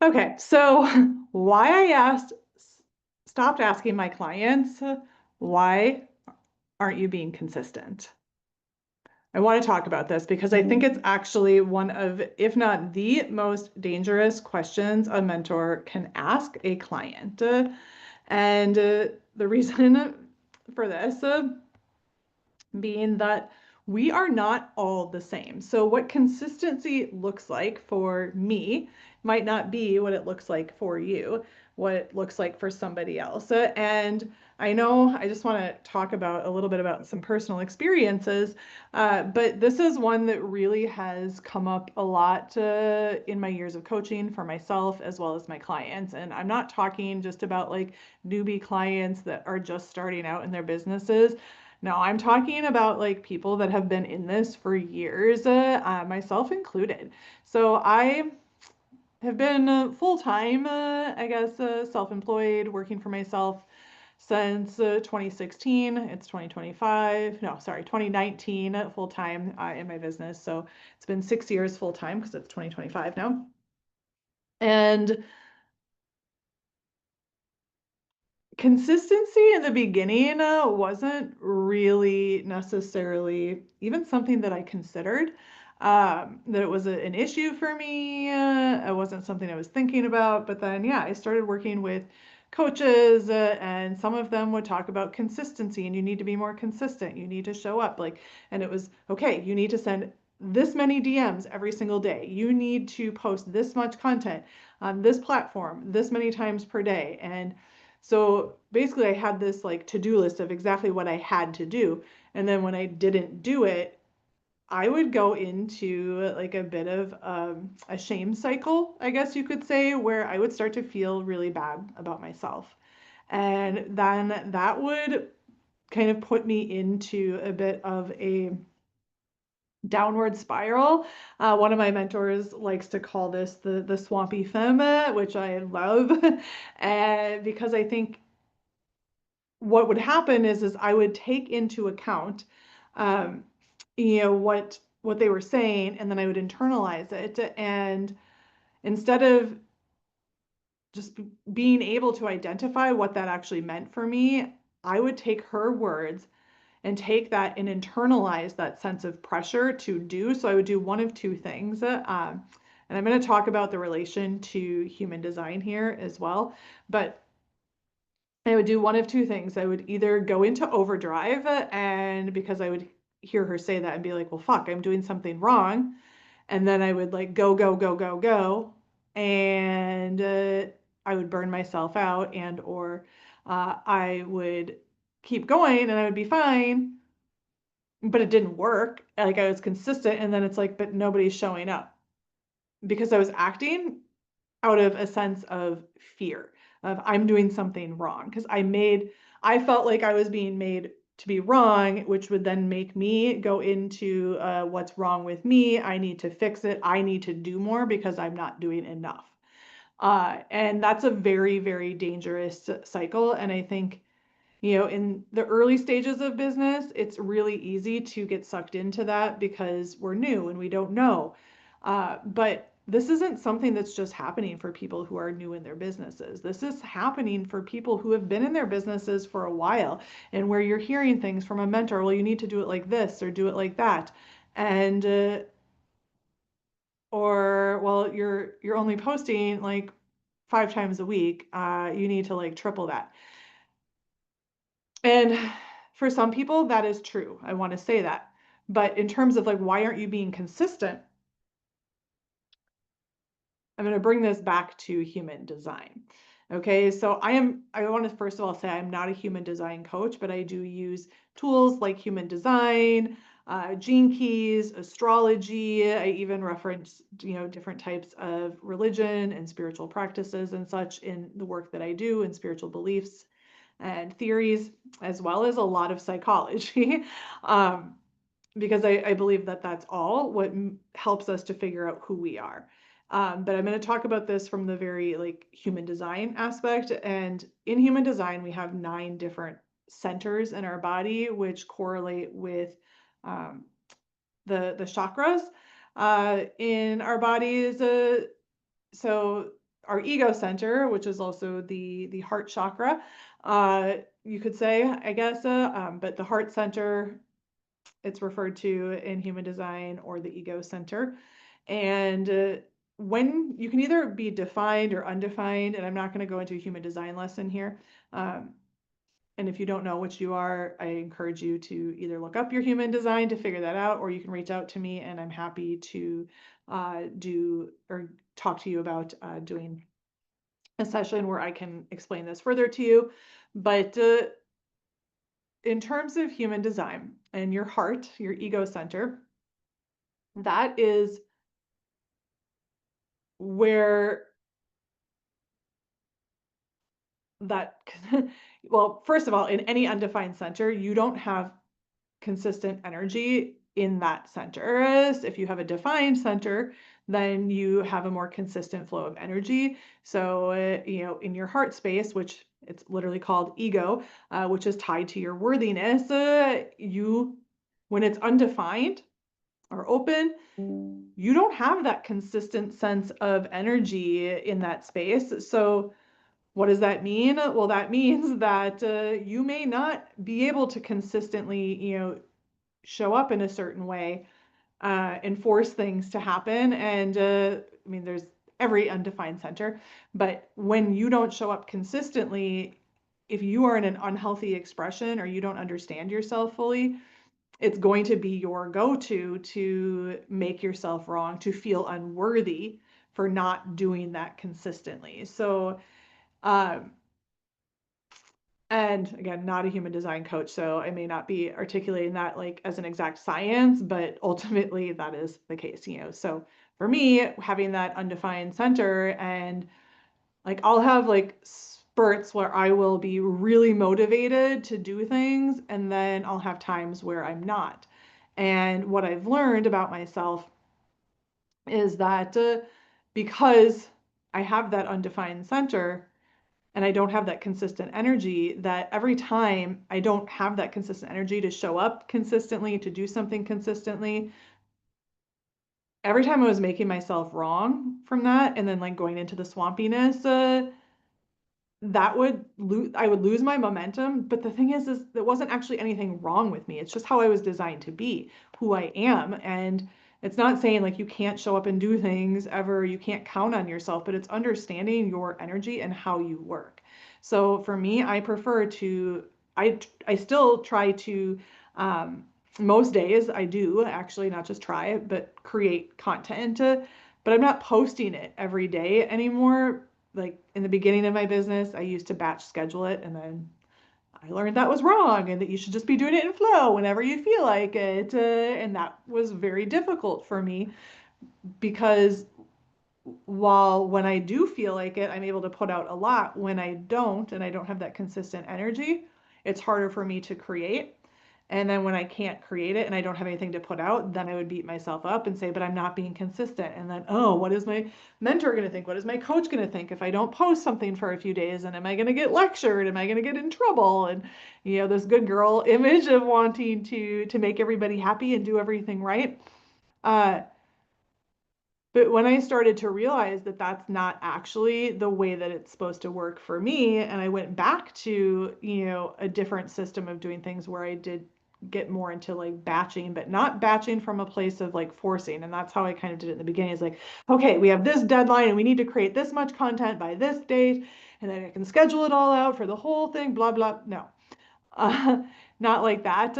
Okay, so why I stopped asking my clients, why aren't you being consistent? I want to talk about this because I think it's actually one of, if not the most dangerous questions a mentor can ask a client. And the reason for this being that we are not all the same. So, what consistency looks like for me might not be what it looks like for you, what it looks like for somebody else. And I know I just want to talk about a little bit about some personal experiences, but this is one that really has come up a lot in my years of coaching for myself as well as my clients. And I'm not talking just about like newbie clients that are just starting out in their businesses. No, I'm talking about like people that have been in this for years, myself included. So I have been full-time, I guess, self-employed, working for myself since 2016. It's 2025. No, sorry, 2019 full-time in my business. So it's been 6 years full-time because it's 2025 now. And consistency in the beginning wasn't really necessarily even something that I considered. That it was an issue for me. It wasn't something I was thinking about. But then, yeah, I started working with coaches, and some of them would talk about consistency, and you need to be more consistent. You need to show up. And it was okay, you need to send this many DMs every single day. You need to post this much content on this platform this many times per day. And so basically, I had this like to-do list of exactly what I had to do. And then when I didn't do it, I would go into like a bit of a shame cycle, I guess you could say, where I would start to feel really bad about myself. And then that would kind of put me into a bit of a downward spiral. One of my mentors likes to call this the swampy femme, which I love, and because I think what would happen is I would take into account, um, what they were saying, and then I would internalize it. And instead of just being able to identify what that actually meant for me, I would take her words and take that and internalize that sense of pressure to do. So I would do one of two things. And I'm going to talk about the relation to human design here as well. But I would do one of two things. I would either go into overdrive, and because I would hear her say that and be like, well, fuck, I'm doing something wrong. And then I would like go, go, go, go, go. And I would burn myself out, and or I would keep going and I would be fine, but it didn't work. Like I was consistent, and then it's like, but nobody's showing up because I was acting out of a sense of fear of I'm doing something wrong because I felt like I was being made to be wrong, which would then make me go into what's wrong with me. I need to fix it. I need to do more because I'm not doing enough. And that's a very, very dangerous cycle. And I think, in the early stages of business, it's really easy to get sucked into that because we're new and we don't know. But this isn't something that's just happening for people who are new in their businesses. This is happening for people who have been in their businesses for a while, and where you're hearing things from a mentor, well, you need to do it like this or do it like that. And or well, you're only posting like 5 times a week. You need to like triple that. And for some people, that is true. I want to say that. But in terms of like, why aren't you being consistent? I'm going to bring this back to human design. Okay, so I want to first of all say I'm not a human design coach, but I do use tools like human design, gene keys, astrology. I even reference, different types of religion and spiritual practices and such in the work that I do, and spiritual beliefs and theories, as well as a lot of psychology, um, because I believe that that's all what helps us to figure out who we are. But I'm going to talk about this from the very like human design aspect. And in human design, we have 9 different centers in our body, which correlate with um, the chakras in our bodies. So our ego center, which is also the heart chakra, you could say, I guess, but the heart center, it's referred to in human design, or the ego center. And when you can either be defined or undefined, and I'm not going to go into a human design lesson here. Um, and if you don't know which you are, I encourage you to either look up your human design to figure that out, or you can reach out to me, and I'm happy to do or talk to you about doing a session where I can explain this further to you. But in terms of human design and your heart, your ego center, that is where that, well, first of all, in any undefined center, you don't have consistent energy in that center. If you have a defined center, then you have a more consistent flow of energy. So, in your heart space, which it's literally called ego, which is tied to your worthiness, when it's undefined or open, you don't have that consistent sense of energy in that space. So, what does that mean? Well, that means that you may not be able to consistently, show up in a certain way and force things to happen. And I mean, there's every undefined center, but when you don't show up consistently, if you are in an unhealthy expression or you don't understand yourself fully, it's going to be your go-to to make yourself wrong, to feel unworthy for not doing that consistently. So, um, and again, not a human design coach, so I may not be articulating that like as an exact science, but ultimately that is the case, So for me, having that undefined center, and like I'll have like spurts where I will be really motivated to do things, and then I'll have times where I'm not. And what I've learned about myself is that because I have that undefined center, and I don't have that consistent energy, that every time I don't have that consistent energy to show up consistently, to do something consistently, every time I was making myself wrong from that, and then like going into the swampiness, that would I would lose my momentum. But the thing is there wasn't actually anything wrong with me. It's just how I was designed to be, who I am. And it's not saying like you can't show up and do things ever, you can't count on yourself, but it's understanding your energy and how you work. So for me, I prefer to, I still try to, um, most days I do actually not just try, but create content, but I'm not posting it every day anymore. Like in the beginning of my business, I used to batch schedule it, and then I learned that was wrong and that you should just be doing it in flow whenever you feel like it. And that was very difficult for me because while when I do feel like it, I'm able to put out a lot, when I don't and I don't have that consistent energy, it's harder for me to create. And then when I can't create it and I don't have anything to put out, then I would beat myself up and say, but I'm not being consistent. And then, oh, what is my mentor going to think? What is my coach going to think if I don't post something for a few days? And am I going to get lectured? Am I going to get in trouble? And, this good girl image of wanting to make everybody happy and do everything right. Uh, but when I started to realize that that's not actually the way that it's supposed to work for me, and I went back to, a different system of doing things where I did get more into like batching, but not batching from a place of like forcing. And that's how I kind of did it in the beginning. Is like, okay, we have this deadline and we need to create this much content by this date, and then I can schedule it all out for the whole thing, blah, blah. No, uh, not like that.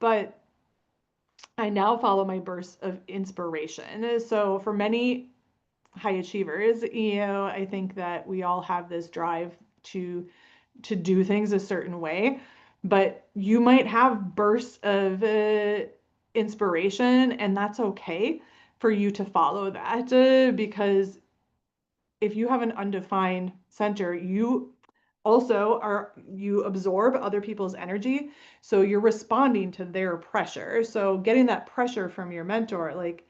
But I now follow my bursts of inspiration. So for many high achievers, I think that we all have this drive to do things a certain way, but you might have bursts of inspiration, and that's okay for you to follow that, because if you have an undefined center, you absorb other people's energy, so you're responding to their pressure. So getting that pressure from your mentor, like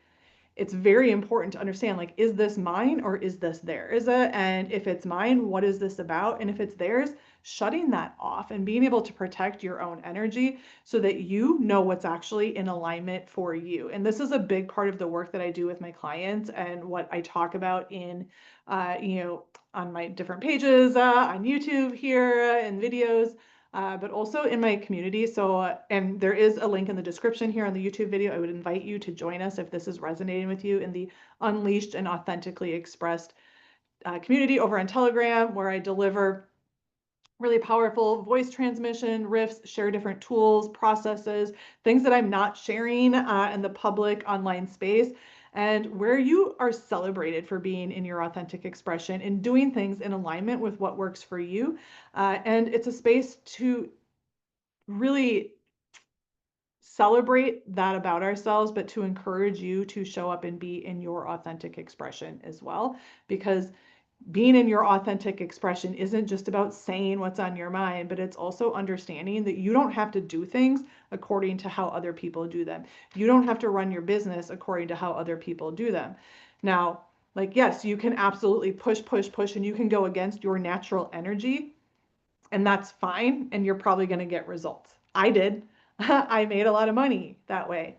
it's very important to understand, like, is this mine or is this theirs? And if it's mine, what is this about? And if it's theirs, shutting that off and being able to protect your own energy so that you know what's actually in alignment for you. And this is a big part of the work that I do with my clients and what I talk about in, on my different pages, on YouTube here, in videos, but also in my community. So, and there is a link in the description here on the YouTube video. I would invite you to join us if this is resonating with you in the Unleashed and Authentically Expressed community over on Telegram, where I deliver really powerful voice transmission riffs, share different tools, processes, things that I'm not sharing in the public online space, and where you are celebrated for being in your authentic expression and doing things in alignment with what works for you. And it's a space to really celebrate that about ourselves, but to encourage you to show up and be in your authentic expression as well. Because being in your authentic expression isn't just about saying what's on your mind, but it's also understanding that you don't have to do things according to how other people do them. You don't have to run your business according to how other people do them. Now, like, yes, you can absolutely push, push, push, and you can go against your natural energy, and that's fine. And you're probably going to get results. I did. I made a lot of money that way.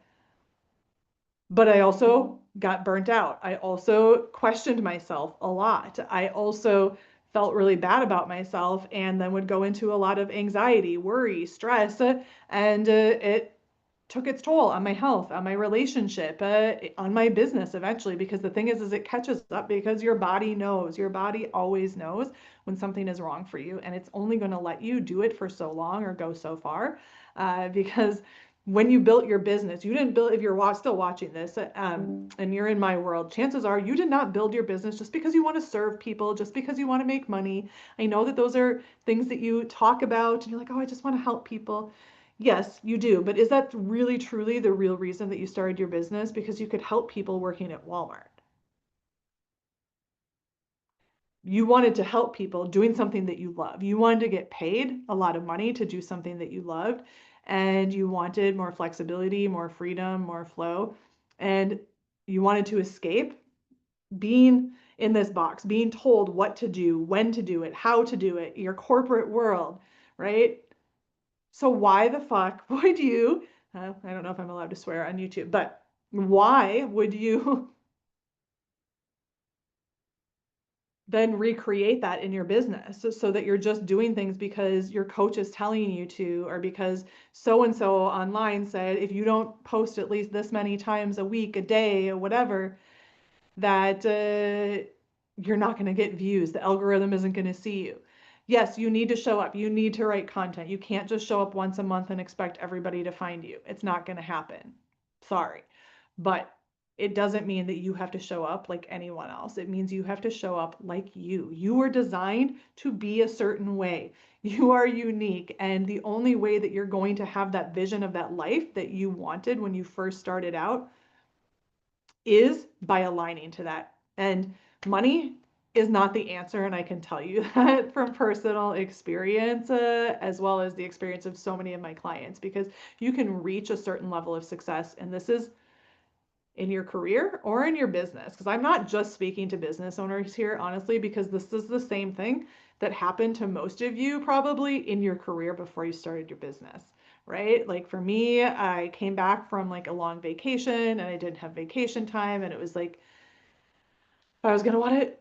But I also got burnt out. I also questioned myself a lot. I also felt really bad about myself and then would go into a lot of anxiety, worry, stress, and it took its toll on my health, on my relationship, on my business eventually. Because the thing is it catches up because your body knows. Your body always knows when something is wrong for you, and it's only going to let you do it for so long or go so far. Because when you built your business, you didn't build, if you're still watching this and you're in my world, chances are you did not build your business just because you want to serve people, just because you want to make money. I know that those are things that you talk about and you're like, oh, I just want to help people. Yes, you do. But is that really truly the real reason that you started your business? Because you could help people working at Walmart. You wanted to help people doing something that you love. You wanted to get paid a lot of money to do something that you loved, and you wanted more flexibility, more freedom, more flow, and you wanted to escape being in this box, being told what to do, when to do it, how to do it, your corporate world, right? So why the fuck would you, I don't know if I'm allowed to swear on YouTube, but why would you then recreate that in your business so that you're just doing things because your coach is telling you to, or because so and so online said if you don't post at least this many times a week, a day, or whatever, that you're not going to get views. The algorithm isn't going to see you. Yes, you need to show up. You need to write content. You can't just show up once a month and expect everybody to find you. It's not going to happen. Sorry. But it doesn't mean that you have to show up like anyone else. It means you have to show up like you. You were designed to be a certain way. You are unique. And the only way that you're going to have that vision of that life that you wanted when you first started out is by aligning to that. And money is not the answer. And I can tell you that from personal experience, as well as the experience of so many of my clients, because you can reach a certain level of success. And this is in your career or in your business. Because I'm not just speaking to business owners here, honestly, because this is the same thing that happened to most of you probably in your career before you started your business, right? Like for me, I came back from like a long vacation and I didn't have vacation time. And it was like, I was going to want to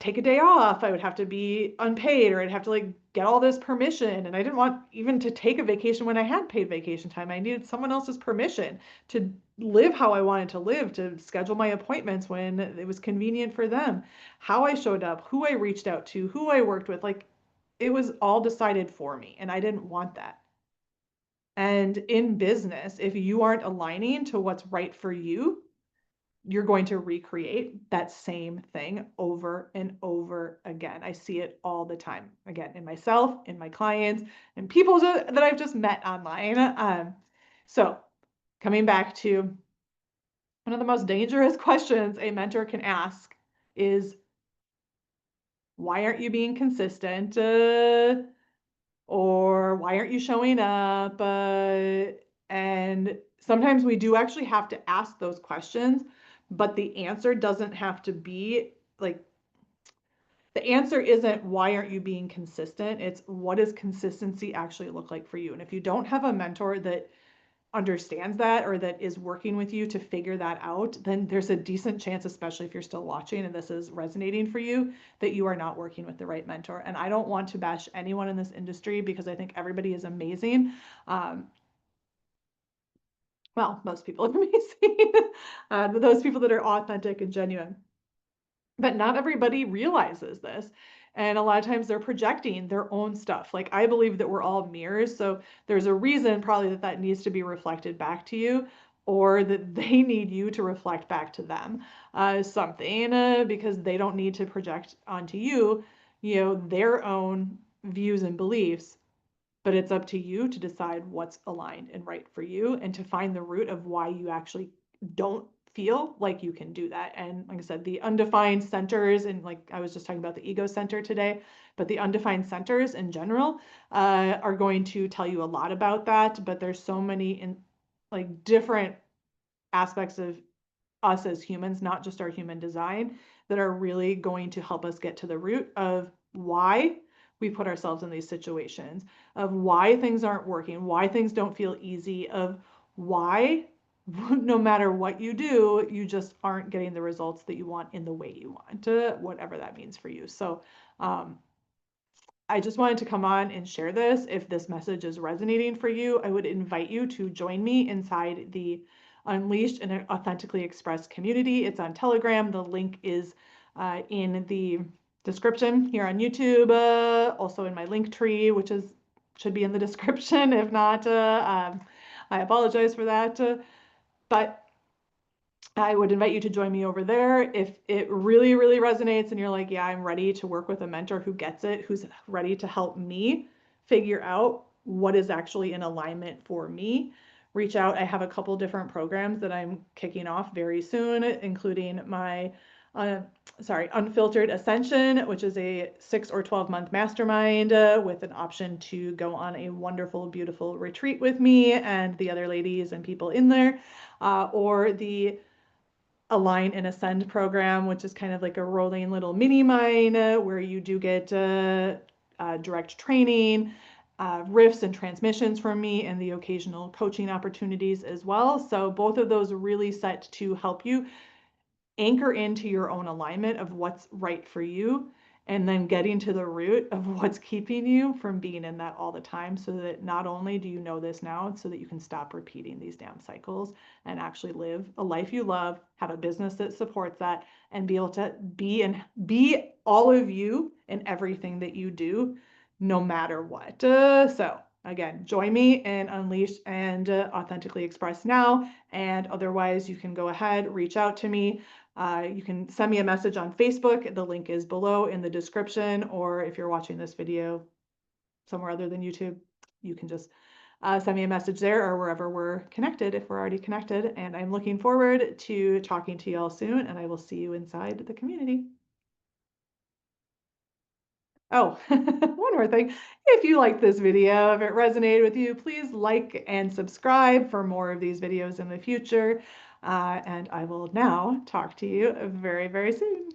take a day off. I would have to be unpaid, or I'd have to like get all this permission. And I didn't want even to take a vacation when I had paid vacation time. I needed someone else's permission to live how I wanted to live, to schedule my appointments when it was convenient for them, how I showed up, who I reached out to, who I worked with. Like it was all decided for me, and I didn't want that. And in business, if you aren't aligning to what's right for you, you're going to recreate that same thing over and over again. I see it all the time, again, in myself, in my clients, and people that I've just met online. So coming back to one of the most dangerous questions a mentor can ask is, why aren't you being consistent? Or why aren't you showing up? And sometimes we do actually have to ask those questions, but the answer doesn't have to be like, the answer isn't why aren't you being consistent? It's what does consistency actually look like for you? And if you don't have a mentor that understands that or that is working with you to figure that out, then there's a decent chance, especially if you're still watching and this is resonating for you, that you are not working with the right mentor. And I don't want to bash anyone in this industry because I think everybody is amazing. Um, well, most people are amazing. Those people that are authentic and genuine. But not everybody realizes this. And a lot of times they're projecting their own stuff. Like I believe that we're all mirrors. So there's a reason probably that that needs to be reflected back to you or that they need you to reflect back to them something because they don't need to project onto you, their own views and beliefs, but it's up to you to decide what's aligned and right for you and to find the root of why you actually don't feel like you can do that. And like I said, the undefined centers, and like I was just talking about the ego center today, but the undefined centers in general are going to tell you a lot about that. But there's so many in like different aspects of us as humans, not just our human design, that are really going to help us get to the root of why we put ourselves in these situations, of why things aren't working, why things don't feel easy, of why no matter what you do, you just aren't getting the results that you want in the way you want, whatever that means for you. So I just wanted to come on and share this. If this message is resonating for you, I would invite you to join me inside the Unleashed and Authentically Expressed community. It's on Telegram. The link is in the description here on YouTube, also in my link tree, which is should be in the description. If not, I apologize for that. But I would invite you to join me over there. If it really, really resonates and you're like, yeah, I'm ready to work with a mentor who gets it, who's ready to help me figure out what is actually in alignment for me, reach out. I have a couple different programs that I'm kicking off very soon, including my Unfiltered Ascension, which is a 6 or 12-month mastermind with an option to go on a wonderful, beautiful retreat with me and the other ladies and people in there, or the Align and Ascend program, which is kind of like a rolling little mini mine where you do get direct training, riffs and transmissions from me, and the occasional coaching opportunities as well. So both of those are really set to help you anchor into your own alignment of what's right for you, and then getting to the root of what's keeping you from being in that all the time, so that not only do you know this now, so that you can stop repeating these damn cycles and actually live a life you love, have a business that supports that, and be able to be all of you in everything that you do, no matter what. So again, join me in Unleash and Authentically Express now. And otherwise, you can go ahead, reach out to me. You can send me a message on Facebook. The link is below in the description, or if you're watching this video somewhere other than YouTube, you can just send me a message there or wherever we're connected, if we're already connected. And I'm looking forward to talking to you all soon, and I will see you inside the community. Oh, one more thing. If you like this video, if it resonated with you, please like and subscribe for more of these videos in the future. And I will now talk to you very, very soon.